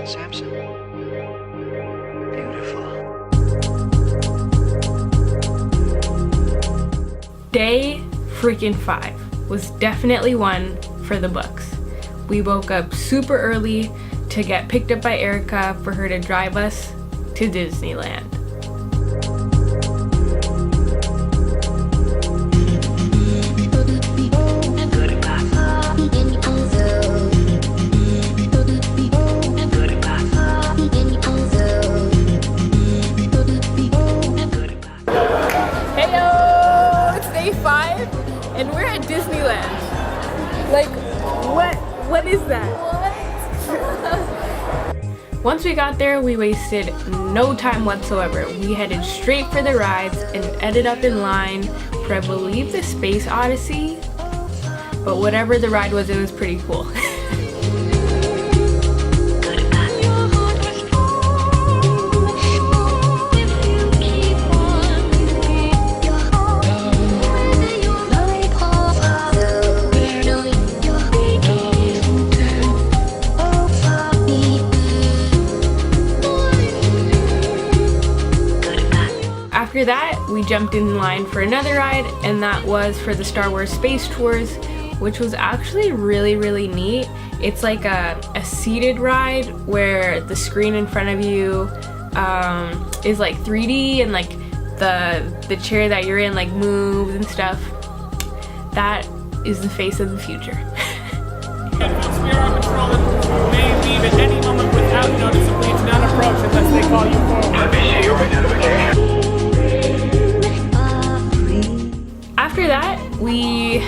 Samson. Beautiful. Day freaking 5 was definitely one for the books. We woke up super early to get picked up by Erica for her to drive us to Disneyland. Heyo! It's day 5 and we're at Disneyland. Like, what is that? Once we got there, we wasted no time whatsoever. We headed straight for the rides and ended up in line for, I believe, the Space Odyssey. But whatever the ride was, it was pretty cool. After that, we jumped in line for another ride, and that was for the Star Wars Space Tours, which was actually really neat. It's like a seated ride where the screen in front of you is like 3D, and like the chair that you're in like moves and stuff. That is the face of the future. Folks, we are on patrol and may leave at any moment without notice, so please do not approach unless they call you forward. Let me see your identification. After that, we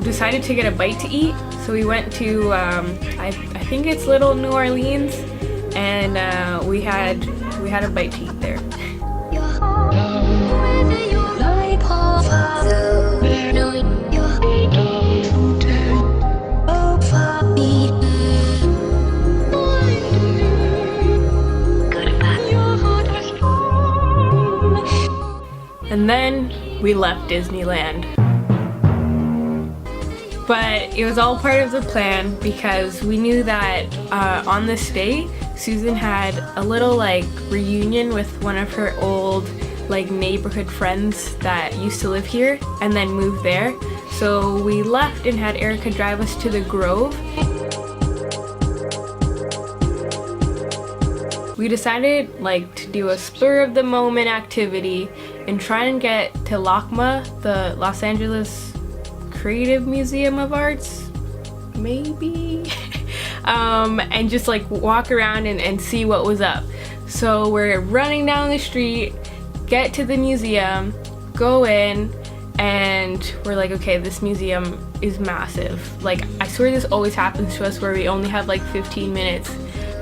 decided to get a bite to eat, so we went to I think it's Little New Orleans, and we had a bite to eat there. And then we left Disneyland. But it was all part of the plan because we knew that on this day, Susan had a little like reunion with one of her old like neighborhood friends that used to live here and then moved there. So we left and had Erica drive us to the Grove. We decided like to do a spur of the moment activity and try and get to LACMA, the Los Angeles Creative Museum of Arts, maybe? And just like walk around and see what was up. So we're running down the street, get to the museum, go in, and we're like, okay, this museum is massive. Like, I swear this always happens to us where we only have like 15 minutes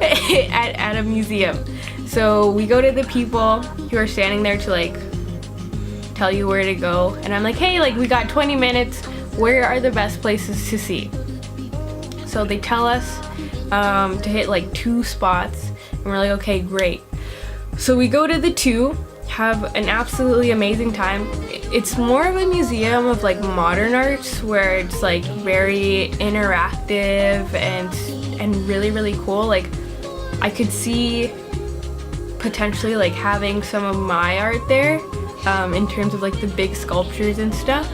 at a museum. So we go to the people who are standing there to like tell you where to go, and I'm like, hey, like we got 20 minutes, where are the best places to see? So they tell us to hit like 2 spots, and we're like, okay, great. So we go to the 2, have an absolutely amazing time. It's more of a museum of like modern arts where it's like very interactive and really cool. Like, I could see potentially like having some of my art there in terms of like the big sculptures and stuff.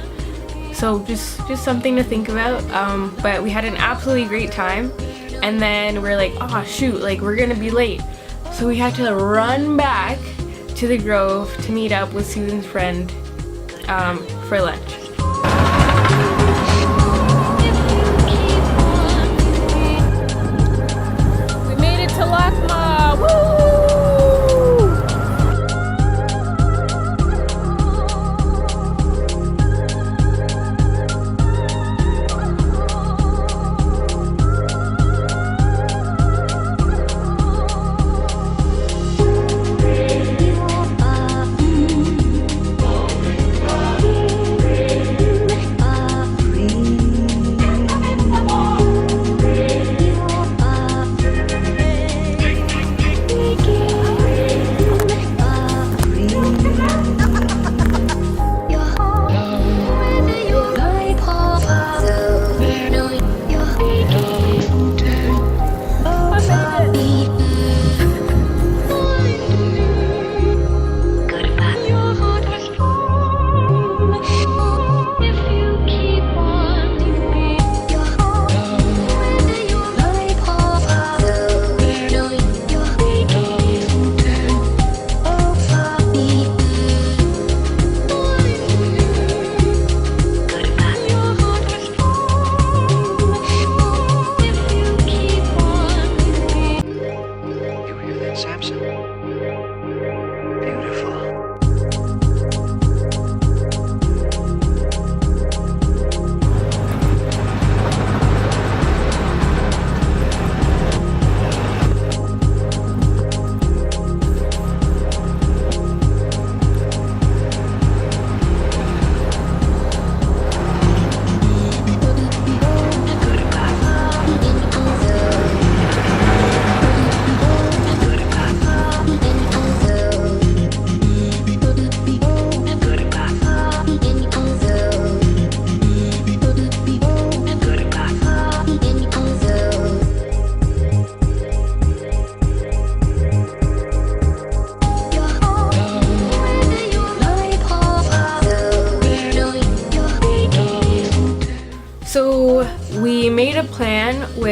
So just something to think about. But we had an absolutely great time, and then we're like, oh shoot, like we're gonna be late. So we had to run back to the Grove to meet up with Susan's friend for lunch. We made it to LACMA! Woo!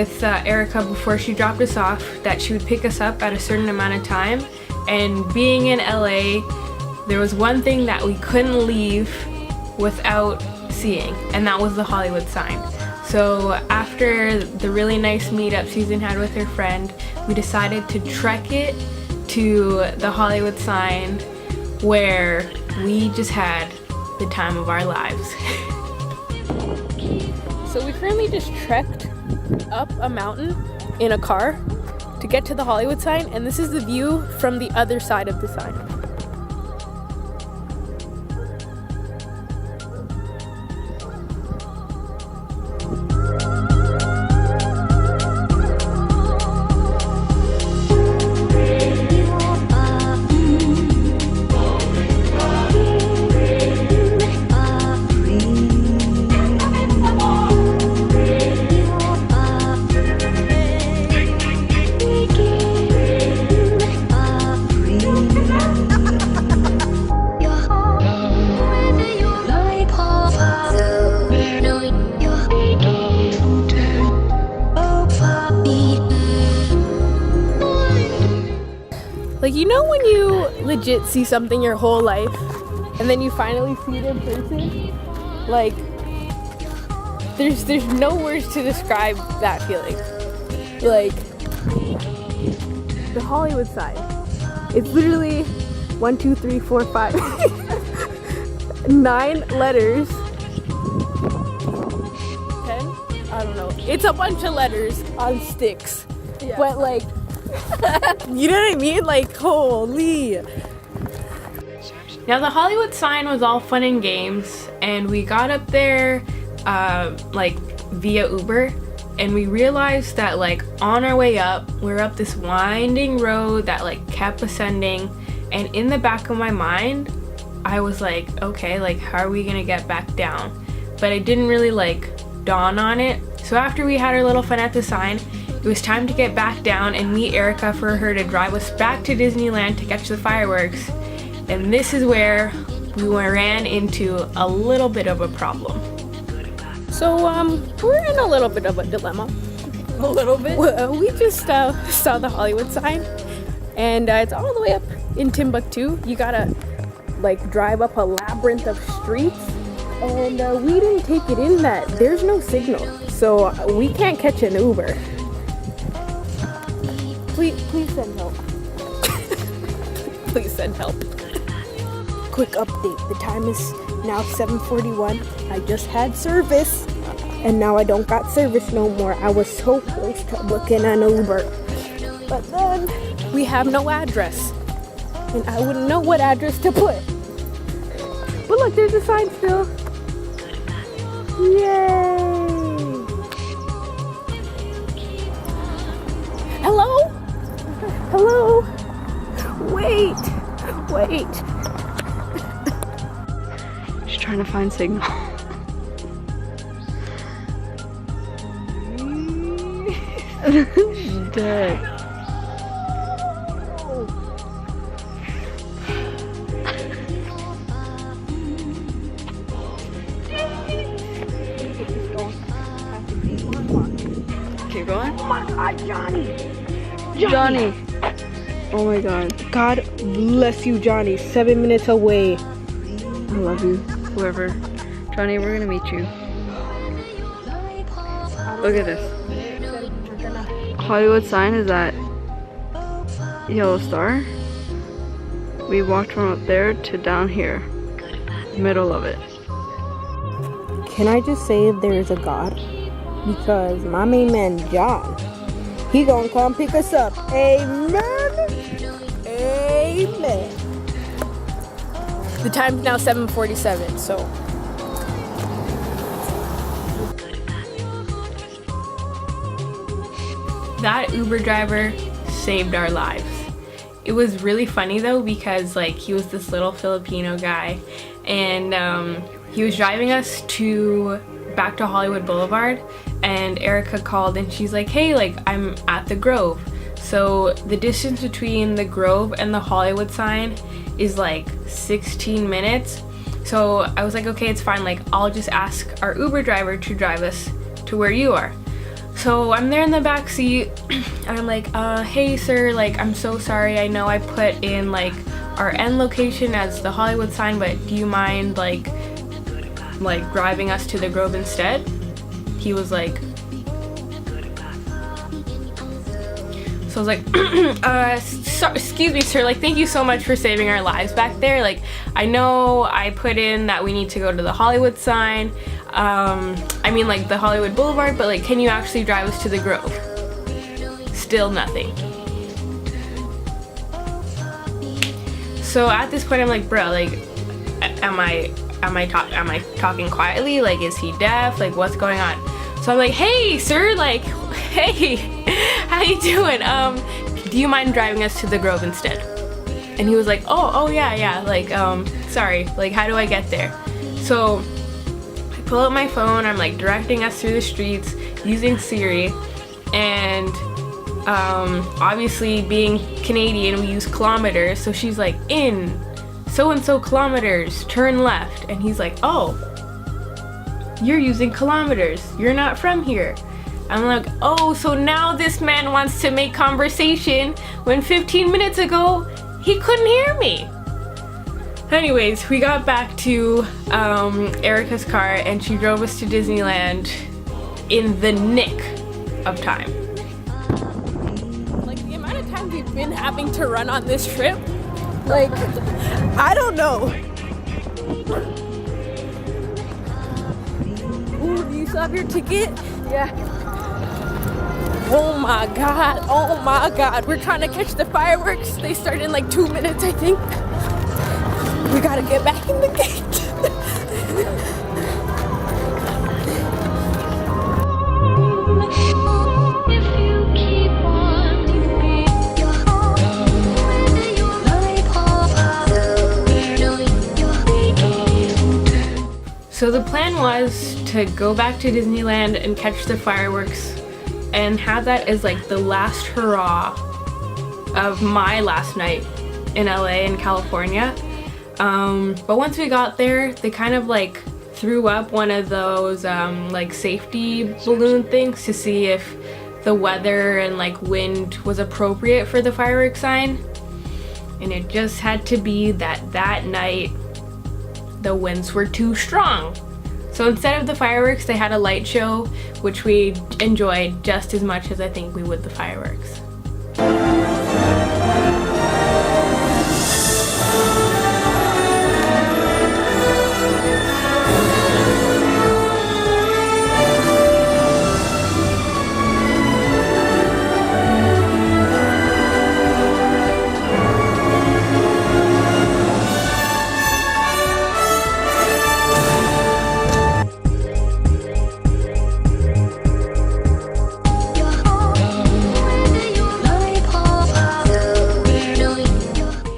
with Erica before she dropped us off that she would pick us up at a certain amount of time. And being in LA, there was one thing that we couldn't leave without seeing, and that was the Hollywood sign. So after the really nice meetup Susan had with her friend, we decided to trek it to the Hollywood sign, where we just had the time of our lives. So we currently just trekked up a mountain in a car to get to the Hollywood sign, and this is the view from the other side of the sign. Like, you know when you legit see something your whole life and then you finally see it in person? Like, there's no words to describe that feeling. Like, the Hollywood sign. It's literally 1, 2, 3, 4, 5 9 letters. 10? I don't know. It's a bunch of letters on sticks. Yeah. But like, you know what I mean? Like, holy. Now the Hollywood sign was all fun and games, and we got up there like via Uber, and we realized that like on our way up, we're up this winding road that like kept ascending, and in the back of my mind, I was like, okay, like how are we gonna get back down? But it didn't really like dawn on it. So after we had our little fun at the sign, it was time to get back down and meet Erica for her to drive us back to Disneyland to catch the fireworks. And this is where we ran into a little bit of a problem. So we're in a little bit of a dilemma. A little bit? We just saw the Hollywood sign, and it's all the way up in Timbuktu. You gotta like drive up a labyrinth of streets, and we didn't take it in that there's no signal, so we can't catch an Uber. Please send help. Please send help. Quick update. The time is now 7:41. I just had service, and now I don't got service no more. I was so close to booking an Uber, but then we have no address, and I wouldn't know what address to put. But look, there's a sign still. Yay! Hello? Hello? Wait. Just trying to find signal. Dead. Keep going. Oh my God, Johnny! Oh my God. God bless you, Johnny. 7 minutes away. I love you, whoever. Johnny, we're gonna meet you. Look at this. Hollywood sign is that yellow star. We walked from up there to down here. Middle of it. Can I just say there is a God? Because my main man, John, he gonna come pick us up. Amen. Amen. The time's now 7:47, so. That Uber driver saved our lives. It was really funny though, because like he was this little Filipino guy, and he was driving us back to Hollywood Boulevard, and Erica called and she's like, hey, like I'm at the Grove. So the distance between the Grove and the Hollywood sign is like 16 minutes. So I was like, okay, it's fine, like I'll just ask our Uber driver to drive us to where you are. So I'm there in the back seat and I'm like, hey sir, like I'm so sorry, I know I put in like our end location as the Hollywood sign, but do you mind like driving us to the Grove instead? He was like, so I was like, excuse me sir, like thank you so much for saving our lives back there. Like I know I put in that we need to go to the Hollywood sign, I mean like the Hollywood Boulevard, but like can you actually drive us to the Grove? Still nothing. So at this point I'm like, bro, like am I talking quietly? Like is he deaf? Like what's going on? So I'm like, hey sir, like hey, how you doing? Do you mind driving us to the Grove instead? And he was like, oh yeah, like sorry, like how do I get there? So I pull out my phone, I'm like directing us through the streets using Siri, and obviously being Canadian we use kilometers, so she's like, in so and so kilometers, turn left. And he's like, oh, you're using kilometers, you're not from here. I'm like, oh, so now this man wants to make conversation when 15 minutes ago he couldn't hear me. Anyways, we got back to Erica's car and she drove us to Disneyland in the nick of time. Like the amount of times we've been having to run on this trip, like, I don't know. Ooh, do you still have your ticket? Yeah. Oh my god, we're trying to catch the fireworks. They start in like 2 minutes, I think. We gotta get back in the gate. So the plan was to go back to Disneyland and catch the fireworks and have that as like the last hurrah of my last night in LA and California. But once we got there, they kind of like threw up one of those like safety balloon things to see if the weather and like wind was appropriate for the fireworks sign. And it just had to be that night the winds were too strong. So instead of the fireworks, they had a light show, which we enjoyed just as much as I think we would the fireworks.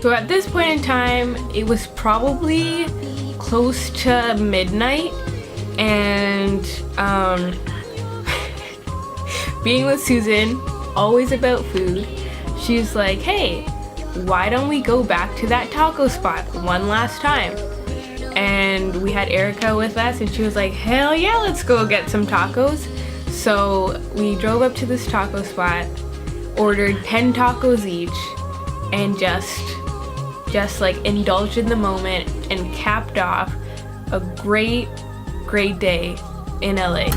So at this point in time, it was probably close to midnight, and being with Susan, always about food, she's like, hey, why don't we go back to that taco spot one last time? And we had Erica with us and she was like, hell yeah, let's go get some tacos. So we drove up to this taco spot, ordered 10 tacos each, and just like indulged in the moment and capped off a great day in LA.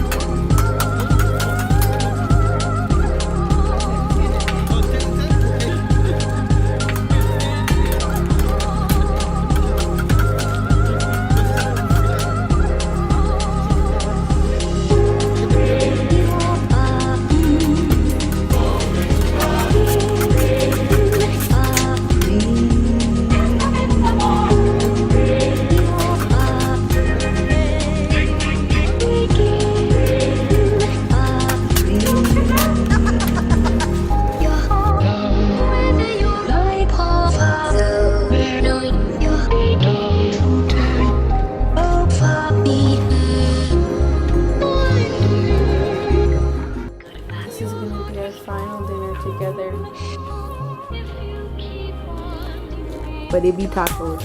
But it be tacos.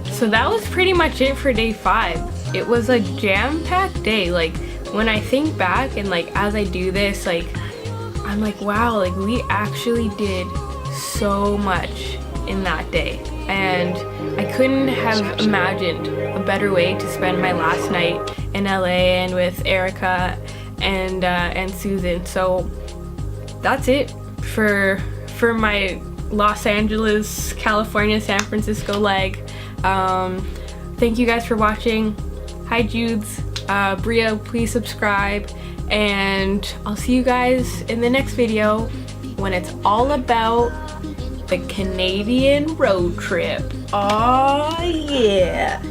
So that was pretty much it for day 5. it was a jam-packed day. Like when I think back and like as I do this, like I'm like, wow, like we actually did so much in that day, and I couldn't have imagined a better way to spend my last night in LA and with Erica and Susan. So that's it for my Los Angeles, California, San Francisco leg. Thank you guys for watching. Hi Judes, Bria, please subscribe, and I'll see you guys in the next video when it's all about the Canadian road trip. Oh yeah.